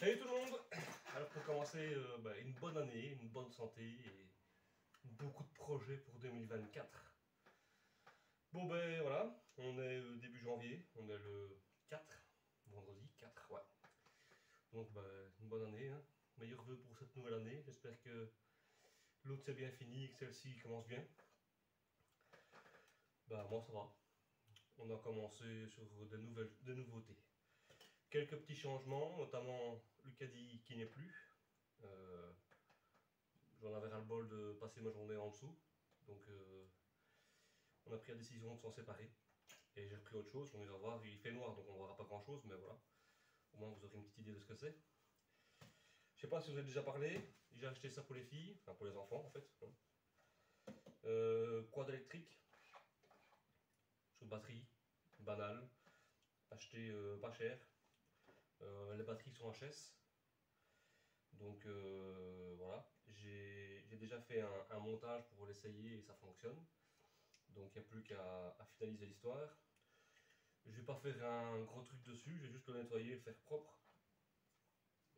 Salut tout le monde. Alors pour commencer une bonne année, une bonne santé et beaucoup de projets pour 2024. Bon ben voilà, on est début janvier, on est le 4, vendredi 4, ouais. Donc une bonne année, hein. Meilleurs vœux pour cette nouvelle année, j'espère que l'autre c'est bien fini et que celle-ci commence bien. Bah moi ça va, on a commencé sur des nouveautés. Quelques petits changements, notamment le caddie qui n'est plus. Euh, J'en avais ras-le-bol de passer ma journée en dessous. Donc on a pris la décision de s'en séparer. Et j'ai repris autre chose, on ira voir, il fait noir donc on ne verra pas grand chose, mais voilà. Au moins vous aurez une petite idée de ce que c'est. Je sais pas si vous avez déjà parlé, j'ai acheté ça pour les filles, enfin pour les enfants en fait. Quad électrique, sur batterie, banal, acheté pas cher. Les batteries sont HS. Donc voilà, j'ai déjà fait un montage pour l'essayer et ça fonctionne. Donc il n'y a plus qu'à finaliser l'histoire. Je vais pas faire un gros truc dessus, je vais juste le nettoyer, le faire propre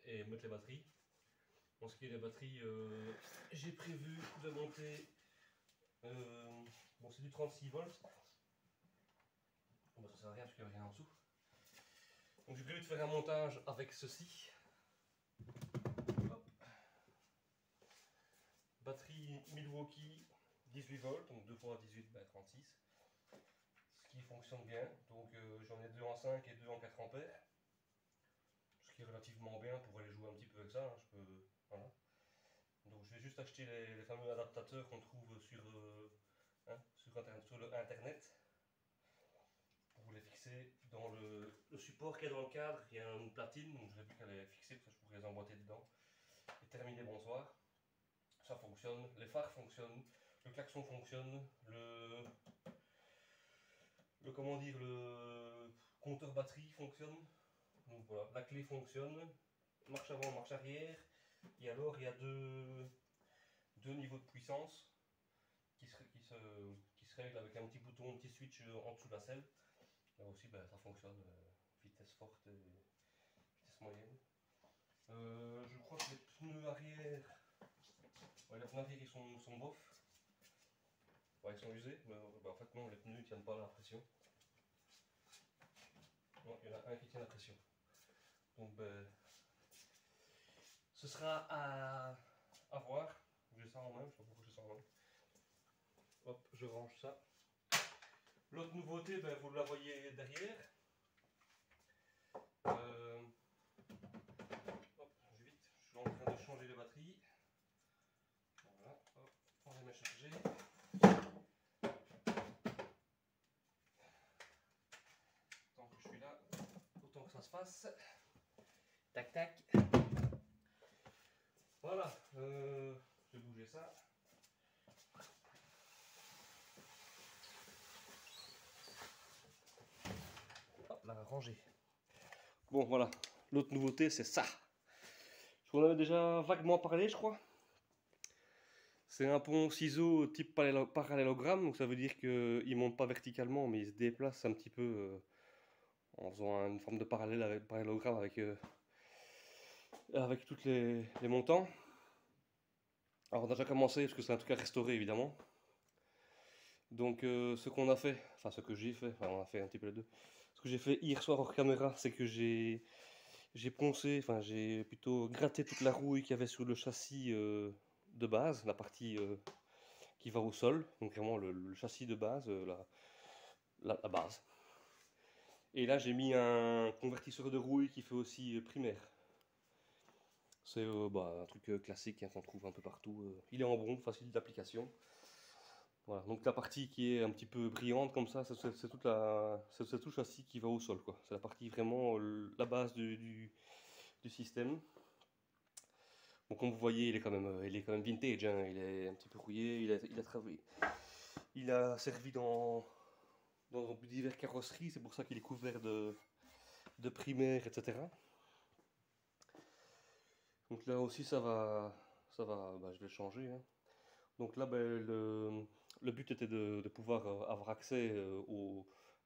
et mettre les batteries. En ce qui est des batteries, j'ai prévu de monter. Bon, c'est du 36 volts. Bon, ça sert à rien parce qu'il n'y a rien en dessous. Donc j'ai prévu de faire un montage avec ceci. Hop. Batterie Milwaukee 18 volts, donc 2 fois 18, 36. Ce qui fonctionne bien. Donc j'en ai 2 en 5 et 2 en 4 ampères. Ce qui est relativement bien pour aller jouer un petit peu avec ça. Hein. Je peux, voilà. Donc je vais juste acheter les fameux adaptateurs qu'on trouve sur, sur le internet pour les fixer dans le support qui est dans le cadre. Il y a une platine, donc je n'ai plus qu'à les fixer, parce que je pourrais les emboîter dedans. Et terminer, bonsoir. Ça fonctionne, les phares fonctionnent, le klaxon fonctionne, comment dire, le compteur batterie fonctionne. Donc voilà, la clé fonctionne, marche avant, marche arrière. Et alors il y a deux niveaux de puissance qui se règlent avec un petit bouton, un petit switch en dessous de la selle. Là aussi ça fonctionne, vitesse forte et vitesse moyenne. Je crois que les pneus arrière, ouais, les pneus arrière ils sont bof. Ouais, ils sont usés, mais en fait non, les pneus ne tiennent pas la pression. Non, il y en a un qui tient la pression. Donc ce sera à voir. J'ai ça en main, je sais pas pourquoi j'ai ça en main. Hop, je range ça. L'autre nouveauté, vous la voyez derrière. Hop, je vais vite, je suis en train de changer les batteries. Voilà, hop, on les met chargées. Tant que je suis là, autant que ça se fasse. Tac tac. Voilà, je vais bouger ça. Hop, là, rangé. Bon, voilà, l'autre nouveauté, c'est ça. On en avait déjà vaguement parlé, je crois. C'est un pont ciseau type parallélogramme, donc ça veut dire qu'il ne monte pas verticalement, mais il se déplace un petit peu en faisant une forme de parallélogramme avec tous les montants. Alors on a déjà commencé, parce que c'est un truc à restaurer évidemment. Donc ce qu'on a fait, enfin ce que j'ai fait, enfin on a fait un petit peu les deux. Ce que j'ai fait hier soir hors caméra, c'est que j'ai poncé, enfin j'ai plutôt gratté toute la rouille qu'il y avait sur le châssis de base, la partie qui va au sol, donc vraiment le châssis de base, la base. Et là j'ai mis un convertisseur de rouille qui fait aussi primaire. C'est un truc classique hein, qu'on trouve un peu partout. Il est en bronze, facile d'application. Voilà, donc la partie qui est un petit peu brillante comme ça, c'est tout le châssis qui va au sol, quoi. C'est la partie vraiment la base du système. Bon, comme vous voyez, il est quand même vintage, hein. Il est un petit peu rouillé, il a travaillé. Il a servi dans divers carrosseries, c'est pour ça qu'il est couvert de primaire, etc. Donc là aussi ça va, je vais le changer. Hein. Donc là, le but était de pouvoir avoir accès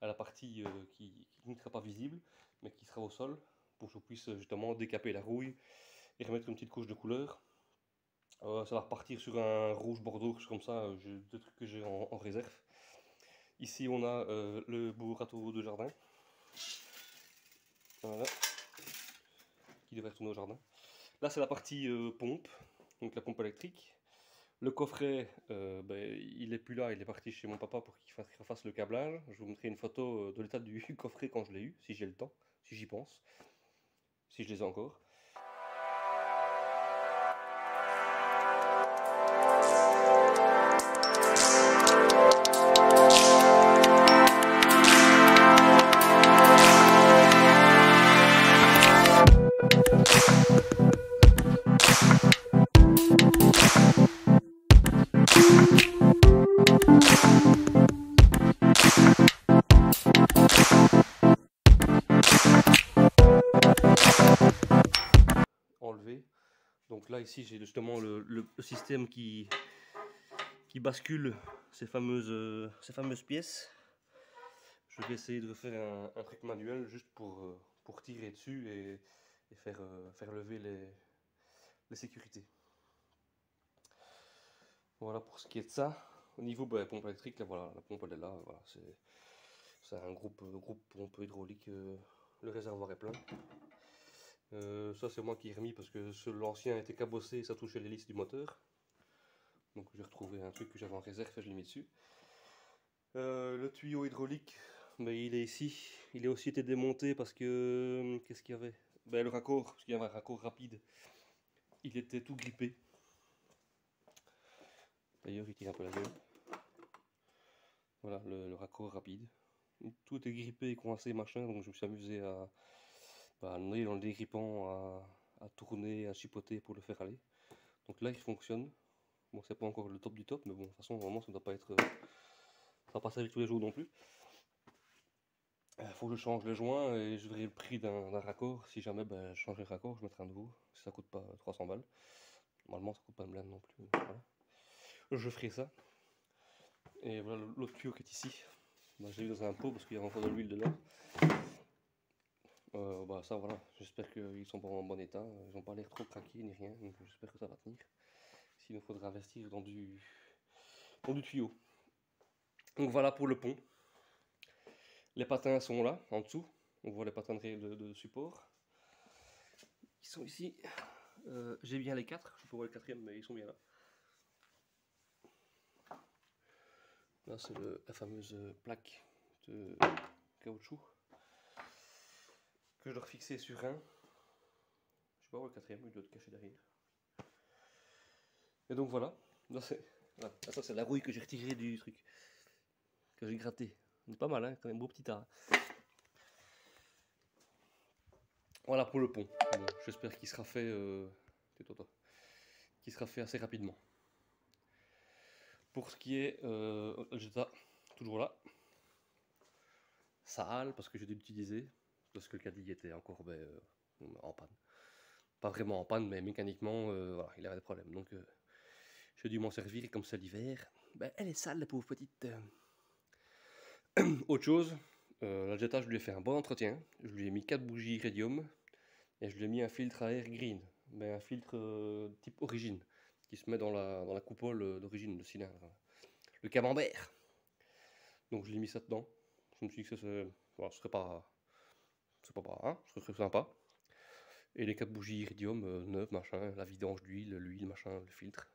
à la partie qui ne sera pas visible, mais qui sera au sol, pour que je puisse justement décaper la rouille et remettre une petite couche de couleur. Ça va repartir sur un rouge bordeaux, quelque chose comme ça, j'ai deux trucs que j'ai en réserve. Ici on a le beau râteau de jardin, voilà, qui devrait retourner au jardin. Là c'est la partie pompe, donc la pompe électrique. Le coffret, il est plus là, il est parti chez mon papa pour qu'il fasse le câblage. Je vous montrerai une photo de l'état du coffret quand je l'ai eu, si j'ai le temps, si j'y pense, si je les ai encore. Enlevé. Donc là ici j'ai justement le système qui bascule ces fameuses pièces. Je vais essayer de faire un truc manuel juste pour tirer dessus et faire lever les sécurités. Voilà pour ce qui est de ça. Au niveau pompe électrique, là, voilà, la pompe elle est là, voilà, c'est un groupe pompe hydraulique, le réservoir est plein. Ça c'est moi qui ai remis parce que l'ancien était cabossé et ça touchait l'hélice du moteur. Donc j'ai retrouvé un truc que j'avais en réserve et je l'ai mis dessus. Le tuyau hydraulique, il est ici. Il a aussi été démonté parce que... Qu'est-ce qu'il y avait? Le raccord, parce qu'il y avait un raccord rapide. Il était tout grippé. D'ailleurs il tire un peu la gueule. Voilà le raccord rapide. Tout était grippé et coincé machin, donc je me suis amusé à aller dans le dégrippant, à tourner, à chipoter pour le faire aller. Donc là il fonctionne. Bon c'est pas encore le top du top, mais bon de toute façon vraiment ça ne doit pas être... ça va pas servir tous les jours non plus. Faut que je change les joints et je verrai le prix d'un raccord. Si jamais je change le raccord, je mettrai un nouveau. Si ça coûte pas 300 balles. Normalement ça coûte pas une blinde non plus. Voilà. Je ferai ça. Et voilà l'autre tuyau qui est ici. J'ai mis dans un pot parce qu'il y a encore de l'huile dedans. Ça voilà, j'espère qu'ils sont en bon état. Ils n'ont pas l'air trop craqués ni rien. Donc j'espère que ça va tenir. Sinon il faudra investir dans du tuyau. Donc voilà pour le pont. Les patins sont là, en dessous. On voit les patins de support. Ils sont ici. J'ai bien les 4. Je peux voir le 4e, mais ils sont bien là. Là, c'est la fameuse plaque de caoutchouc que je dois refixer sur un. Je sais pas où le 4e, il doit être caché derrière. Et donc voilà. Là, ça, c'est la rouille que j'ai retirée du truc. Que j'ai gratté. C'est pas mal, hein, quand même, beau petit tas. Voilà pour le pont. Bon, j'espère qu'il sera fait. Qu'il sera fait assez rapidement. Pour ce qui est Algeta, toujours là. Sale parce que j'ai dû l'utiliser. Parce que le caddie était encore en panne. Pas vraiment en panne, mais mécaniquement, voilà, il avait des problèmes. Donc j'ai dû m'en servir. Et comme c'est l'hiver, elle est sale, la pauvre petite. Autre chose, l'Algeta, je lui ai fait un bon entretien. Je lui ai mis 4 bougies Iridium. Et je lui ai mis un filtre à air green. Un filtre type origine. Qui se met dans la coupole d'origine, le cylindre. Le camembert. Donc je l'ai mis ça dedans. Je me suis dit que ce serait pas sympa. Et les 4 bougies Iridium neuves, machin, la vidange d'huile, l'huile, machin, le filtre.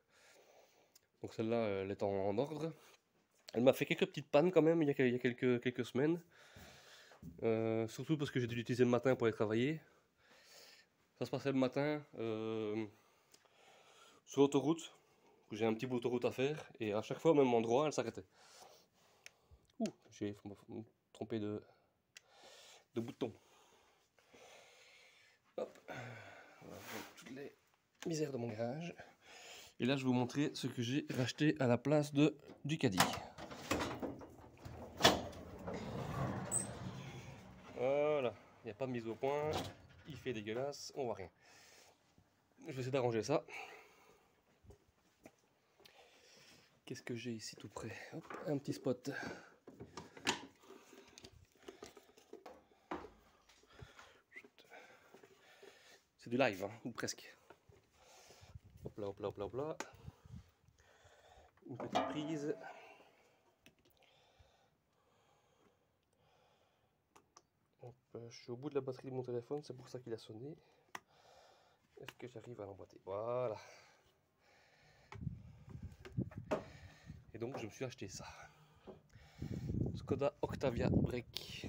Donc celle-là, elle est en ordre. Elle m'a fait quelques petites pannes quand même il y a quelques semaines. Surtout parce que j'ai dû l'utiliser le matin pour aller travailler. Ça se passait le matin sur l'autoroute. J'ai un petit bout d'autoroute à faire. Et à chaque fois au même endroit, elle s'arrêtait. Ouh, j'ai trompé de bouton. Hop, voilà, toutes les misères de mon garage. Et là, je vais vous montrer ce que j'ai racheté à la place du caddie. Voilà, il n'y a pas de mise au point. Il fait dégueulasse, on voit rien. Je vais essayer d'arranger ça. Qu'est-ce que j'ai ici tout près? Hop, un petit spot. C'est du live, hein, ou presque. Hop là, hop là, hop là, hop là. Une petite prise. Hop, je suis au bout de la batterie de mon téléphone, c'est pour ça qu'il a sonné. Est-ce que j'arrive à l'emboîter? Voilà. Et donc je me suis acheté ça. Skoda Octavia Break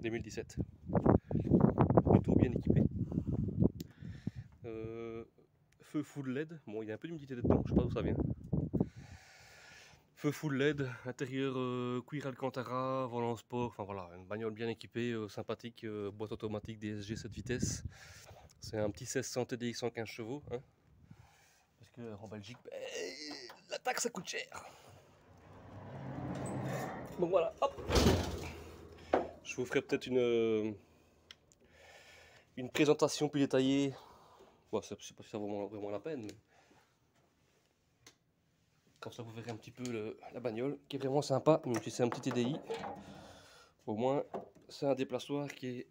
2017. Plutôt bien équipé. Feu full LED. Bon, il y a un peu d'humidité dedans, je sais pas d'où ça vient. Feu full LED, intérieur cuir Alcantara, volant sport, enfin voilà, une bagnole bien équipée, sympathique, boîte automatique DSG 7 vitesses. C'est un petit 1600 TDI 115 chevaux. Hein, parce qu'en Belgique, la taxe ça coûte cher. Donc voilà, hop. Je vous ferai peut-être une présentation plus détaillée. Bon, je sais pas si ça vaut vraiment la peine, mais comme ça vous verrez un petit peu la bagnole qui est vraiment sympa, même si c'est un petit TDI. Au moins, c'est un déplaçoir qui est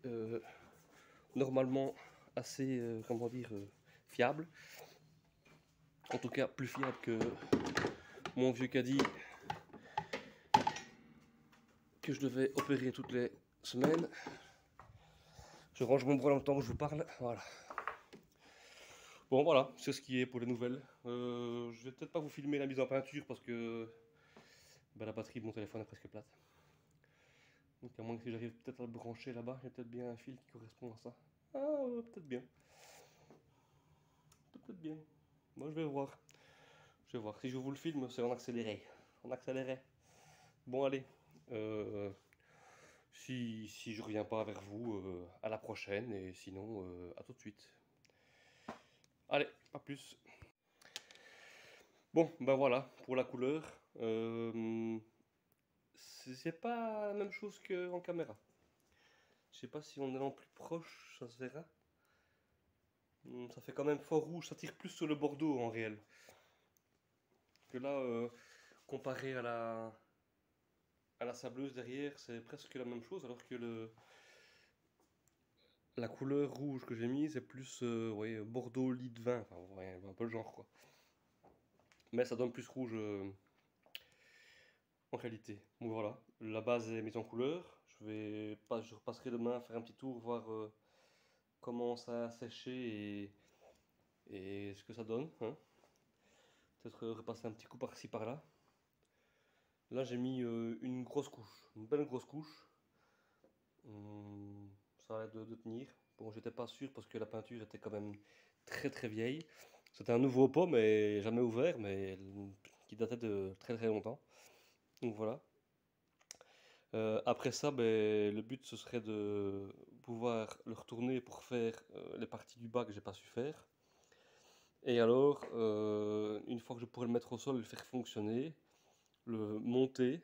normalement assez, comment dire, fiable. En tout cas, plus fiable que mon vieux caddie que je devais opérer toutes les semaines. Je range mon bras dans le temps que je vous parle. Voilà. Bon, voilà, c'est ce qui est pour les nouvelles. Je vais peut-être pas vous filmer la mise en peinture parce que la batterie de mon téléphone est presque plate. Donc, à moins que si j'arrive peut-être à le brancher là-bas, il y a peut-être bien un fil qui correspond à ça. Ah, peut-être bien. Peut-être bien. Moi, je vais voir. Je vais voir. Si je vous le filme, c'est en accéléré. En accéléré. Bon, allez. Si je reviens pas vers vous, à la prochaine. Et sinon, à tout de suite. Allez, pas plus. Bon, ben voilà, pour la couleur. C'est pas la même chose qu'en caméra. Je sais pas si en allant plus proche, ça se verra. Ça fait quand même fort rouge, ça tire plus sur le bordeaux en réel. Que là, comparé à la sableuse derrière, c'est presque la même chose, alors que la couleur rouge que j'ai mise est plus ouais, bordeaux lit de vin, enfin ouais, un peu le genre quoi. Mais ça donne plus rouge en réalité. Donc voilà, la base est mise en couleur. Je repasserai demain faire un petit tour, voir comment ça a séché et ce que ça donne. Hein. Peut-être repasser un petit coup par-ci par-là. Là j'ai mis une grosse couche, une belle grosse couche. Ça a l'air de tenir. Bon, j'étais pas sûr parce que la peinture était quand même très très vieille. C'était un nouveau pot, mais jamais ouvert, mais qui datait de très très longtemps. Donc voilà. Après ça, le but ce serait de pouvoir le retourner pour faire les parties du bas que j'ai pas su faire. Et alors, une fois que je pourrai le mettre au sol, le faire fonctionner, le monter.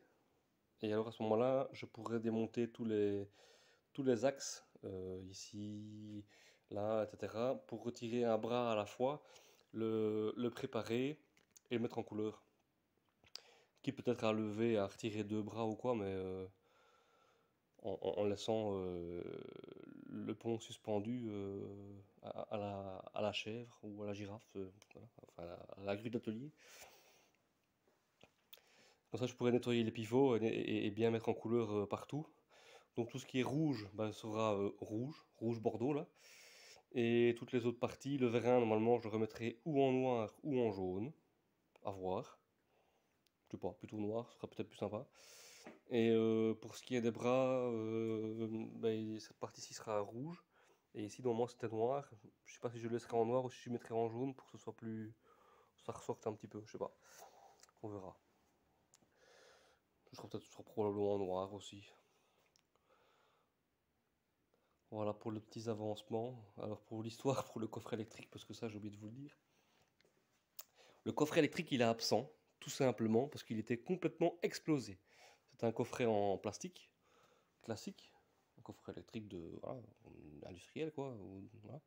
Et alors à ce moment-là, je pourrais démonter tous les axes, ici, là, etc., pour retirer un bras à la fois, le préparer et le mettre en couleur. Qui peut-être à lever, à retirer deux bras ou quoi, mais en laissant le pont suspendu à la chèvre ou à la girafe, voilà, enfin à la grue d'atelier. Comme ça, je pourrais nettoyer les pivots et bien mettre en couleur partout. Donc tout ce qui est rouge sera rouge bordeaux là. Et toutes les autres parties, le vérin, normalement, je le remettrai ou en noir ou en jaune. À voir. Je sais pas, plutôt noir, ce sera peut-être plus sympa. Et pour ce qui est des bras, cette partie-ci sera rouge. Et ici, normalement, c'était noir. Je sais pas si je le laisserai en noir ou si je mettrai en jaune pour que ce soit plus... ça ressorte un petit peu, je sais pas. On verra. Ce sera probablement en noir aussi. Voilà pour les petits avancements. Alors pour l'histoire, pour le coffret électrique, parce que ça j'ai oublié de vous le dire. Le coffret électrique il est absent, tout simplement parce qu'il était complètement explosé. C'est un coffret en plastique, classique, un coffret électrique voilà, industriel quoi. Voilà.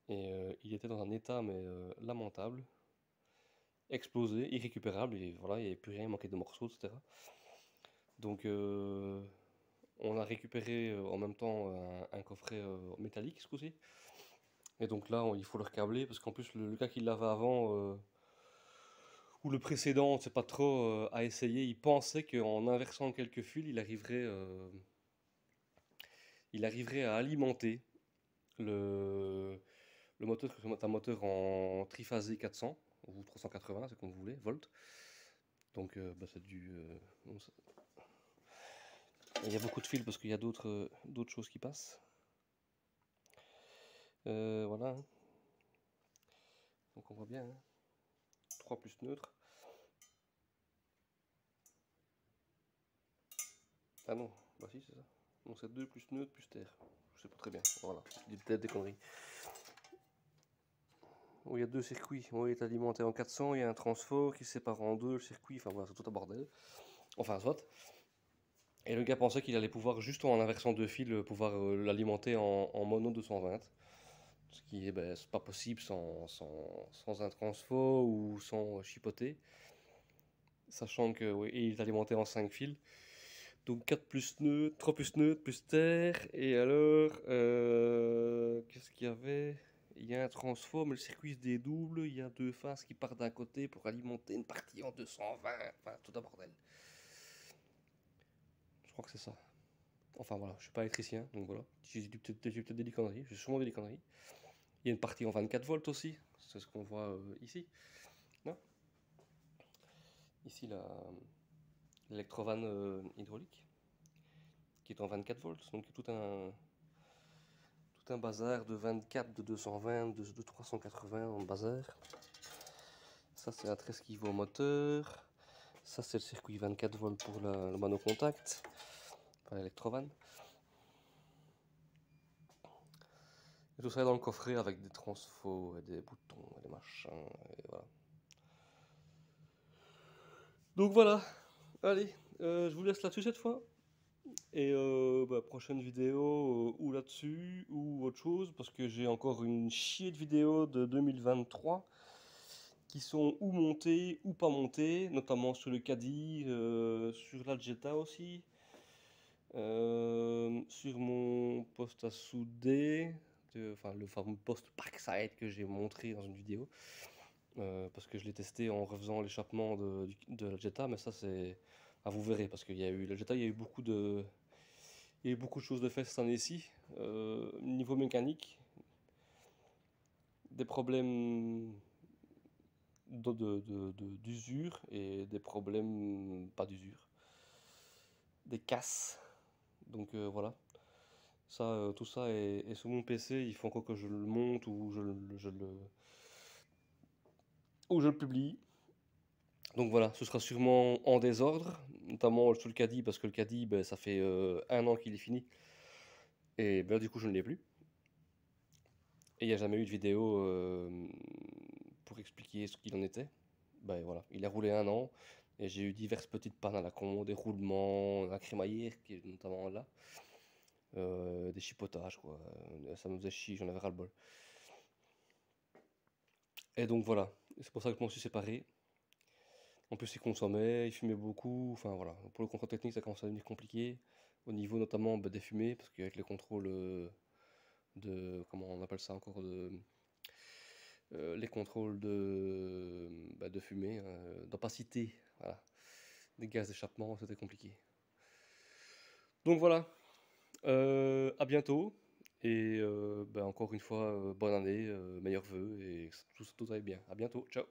Et il était dans un état mais lamentable, explosé, irrécupérable, et voilà, il n'y avait plus rien, il manquait de morceaux, etc. Donc On a récupéré en même temps un coffret métallique ce coup-ci. Et donc là, il faut le recabler parce qu'en plus, le gars qui l'avait avant, ou le précédent, on ne sait pas trop, a essayé. Il pensait qu'en inversant quelques fils, il arriverait à alimenter le, le moteur, parce que c'est un moteur en triphasé 400 ou 380, c'est comme vous voulez, volts. Donc c'est du. Il y a beaucoup de fils parce qu'il y a d'autres choses qui passent. Voilà. Hein. Donc on voit bien. Hein. 3 plus neutre. Ah non, bah si c'est ça. Non, c'est 2 plus neutre plus terre. Je sais pas très bien. Voilà, je dis peut-être des conneries. Bon, il y a 2 circuits. On est alimenté en 400, il y a un transfo qui sépare en 2 le circuit. Enfin voilà, c'est tout un bordel. Enfin, soit. Et le gars pensait qu'il allait pouvoir, juste en inversant 2 fils, pouvoir l'alimenter en mono 220. Ce qui est ben, c'est pas possible sans un transfo ou sans chipoter. Sachant que oui, il est alimenté en 5 fils. Donc 4 plus neutre, 3 plus neutre, plus terre. Et alors, qu'est-ce qu'il y avait? Il y a un transfo, mais le circuit se dédouble. Il y a 2 phases qui partent d'un côté pour alimenter une partie en 220. Enfin, tout un bordel. Je crois que c'est ça. Enfin voilà, je suis pas électricien, donc voilà. J'ai peut-être des conneries, j'ai sûrement des conneries. Il y a une partie en 24 volts aussi, c'est ce qu'on voit ici. Non. Ici l'électrovanne hydraulique, qui est en 24 volts, donc tout un bazar de 24, de 220, de 380 en bazar. Ça c'est la tresse qui va au moteur. Ça c'est le circuit 24 volts pour le monocontact, enfin l'électrovanne. Et tout ça est dans le coffret avec des transfos et des boutons et des machins. Et voilà. Donc voilà, allez, je vous laisse là-dessus cette fois. Et prochaine vidéo ou là-dessus ou autre chose, parce que j'ai encore une chier de vidéos de 2023 qui sont ou montées ou pas montées, notamment sur le Caddy, sur la Jetta aussi, sur mon poste à souder, enfin le fameux poste Parkside que j'ai montré dans une vidéo. Parce que je l'ai testé en refaisant l'échappement de la Jetta, mais ça c'est. Ah, vous verrez, parce qu'il y a eu. La Jetta, il y a eu beaucoup de. Il y a eu beaucoup de choses de fait cette année-ci. Niveau mécanique, des problèmes d'usure et des problèmes. Pas d'usure. Des casses. Donc voilà. Ça, tout ça est sur mon PC. Il faut encore que je le monte ou ou je le publie. Donc voilà, ce sera sûrement en désordre, notamment sur le caddie, parce que le caddie, ben, ça fait 1 an qu'il est fini. Et ben, du coup, je ne l'ai plus. Et il n'y a jamais eu de vidéo pour expliquer ce qu'il en était. Ben voilà, il a roulé 1 an. Et j'ai eu diverses petites pannes à la con, des roulements, la crémaillère qui est notamment là. Des chipotages, quoi. Ça me faisait chier, j'en avais ras-le-bol. Et donc voilà, c'est pour ça que je m'en suis séparé. En plus, il consommait, il fumait beaucoup. Enfin voilà, pour le contrôle technique, ça commence à devenir compliqué. Au niveau notamment des fumées, parce qu'avec les contrôles de. Comment on appelle ça encore les contrôles de fumée, d'opacité, voilà, des gaz d'échappement, c'était compliqué. Donc voilà, à bientôt. Et encore une fois, bonne année, meilleurs vœux et tout aille bien. À bientôt, ciao.